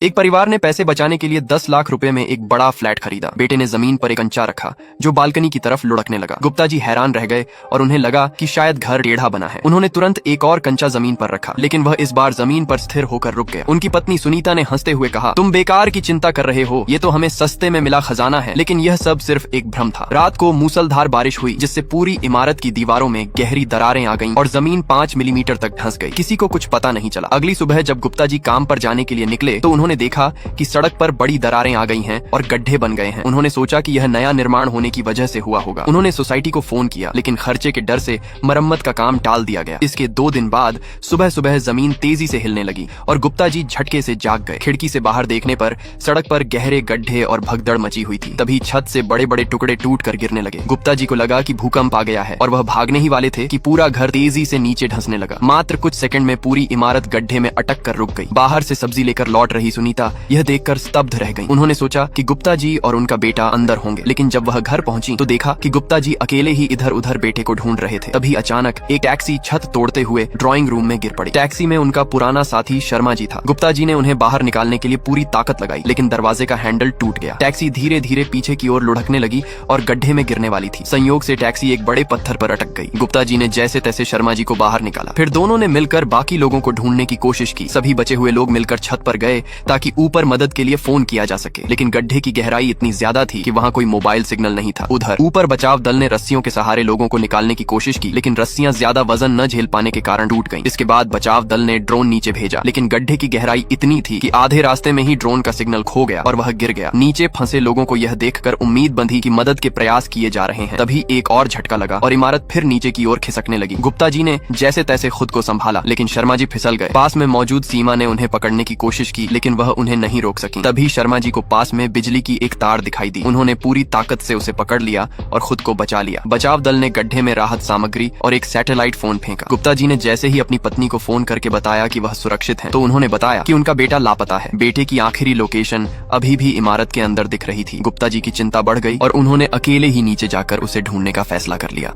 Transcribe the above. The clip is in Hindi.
एक परिवार ने पैसे बचाने के लिए 10 लाख रुपए में एक बड़ा फ्लैट खरीदा। बेटे ने जमीन पर एक कंचा रखा जो बालकनी की तरफ लुढ़कने लगा। गुप्ता जी हैरान रह गए और उन्हें लगा कि शायद घर टेढ़ा बना है। उन्होंने तुरंत एक और कंचा जमीन पर रखा, लेकिन वह इस बार जमीन पर स्थिर होकर रुक गया। उनकी पत्नी सुनीता ने हंसते हुए कहा, तुम बेकार की चिंता कर रहे हो, ये तो हमें सस्ते में मिला खजाना है। लेकिन यह सब सिर्फ एक भ्रम था। रात को मूसलधार बारिश हुई जिससे पूरी इमारत की दीवारों में गहरी दरारें आ गईं और जमीन 5 मिलीमीटर तक धंस गई। किसी को कुछ पता नहीं चला। अगली सुबह जब गुप्ता जी काम पर जाने के लिए निकले तो उन्होंने देखा कि सड़क पर बड़ी दरारें आ गई हैं और गड्ढे बन गए हैं। उन्होंने सोचा कि यह नया निर्माण होने की वजह से हुआ होगा। उन्होंने सोसाइटी को फोन किया, लेकिन खर्चे के डर से मरम्मत का काम टाल दिया गया। इसके 2 दिन बाद सुबह सुबह जमीन तेजी से हिलने लगी और गुप्ता जी झटके से जाग गए। खिड़की से बाहर देखने पर सड़क पर गहरे गड्ढे और भगदड़ मची हुई थी। तभी छत से बड़े बड़े टुकड़े टूट कर गिरने लगे। गुप्ता जी को लगा कि भूकंप आ गया है और वह भागने ही वाले थे कि पूरा घर तेजी से नीचे धंसने लगा। मात्र कुछ सेकंड में पूरी इमारत गड्ढे में अटक कर रुक गई। बाहर से सब्जी लेकर लौट रही सुनीता यह देखकर स्तब्ध रह गई। उन्होंने सोचा कि गुप्ता जी और उनका बेटा अंदर होंगे, लेकिन जब वह घर पहुंची तो देखा कि गुप्ता जी अकेले ही इधर उधर बेटे को ढूंढ रहे थे। तभी अचानक एक टैक्सी छत तोड़ते हुए ड्राइंग रूम में गिर पड़ी। टैक्सी में उनका पुराना साथी शर्मा जी था। गुप्ता जी ने उन्हें बाहर निकालने के लिए पूरी ताकत लगाई, लेकिन दरवाजे का हैंडल टूट गया। टैक्सी धीरे धीरे पीछे की ओर लुढ़कने लगी और गड्ढे में गिरने वाली थी। संयोग से टैक्सी एक बड़े पत्थर पर अटक गई। गुप्ता जी ने जैसे तैसे शर्मा जी को बाहर निकाला। फिर दोनों ने मिलकर बाकी लोगों को ढूंढने की कोशिश की। सभी बचे हुए लोग मिलकर छत पर गए ताकि ऊपर मदद के लिए फोन किया जा सके, लेकिन गड्ढे की गहराई इतनी ज्यादा थी कि वहाँ कोई मोबाइल सिग्नल नहीं था। उधर ऊपर बचाव दल ने रस्सियों के सहारे लोगों को निकालने की कोशिश की, लेकिन रस्सियां ज्यादा वजन न झेल पाने के कारण टूट गईं। इसके बाद बचाव दल ने ड्रोन नीचे भेजा, लेकिन गड्ढे की गहराई इतनी थी कि आधे रास्ते में ही ड्रोन का सिग्नल खो गया और वह गिर गया। नीचे फंसे लोगों को यह देखकर उम्मीद बंधी कि मदद के प्रयास किए जा रहे हैं। तभी एक और झटका लगा और इमारत फिर नीचे की ओर खिसकने लगी। गुप्ता जी ने जैसे तैसे खुद को संभाला, लेकिन शर्मा जी फिसल गए। पास में मौजूद सीमा ने उन्हें पकड़ने की कोशिश की, लेकिन वह उन्हें नहीं रोक सकी। तभी शर्मा जी को पास में बिजली की एक तार दिखाई दी। उन्होंने पूरी ताकत से उसे पकड़ लिया और खुद को बचा लिया। बचाव दल ने गड्ढे में राहत सामग्री और एक सैटेलाइट फोन फेंका। गुप्ता जी ने जैसे ही अपनी पत्नी को फोन करके बताया कि वह सुरक्षित है, तो उन्होंने बताया कि उनका बेटा लापता है। बेटे की आखिरी लोकेशन अभी भी इमारत के अंदर दिख रही थी। गुप्ता जी की चिंता बढ़ गई और उन्होंने अकेले ही नीचे जाकर उसे ढूंढने का फैसला कर लिया।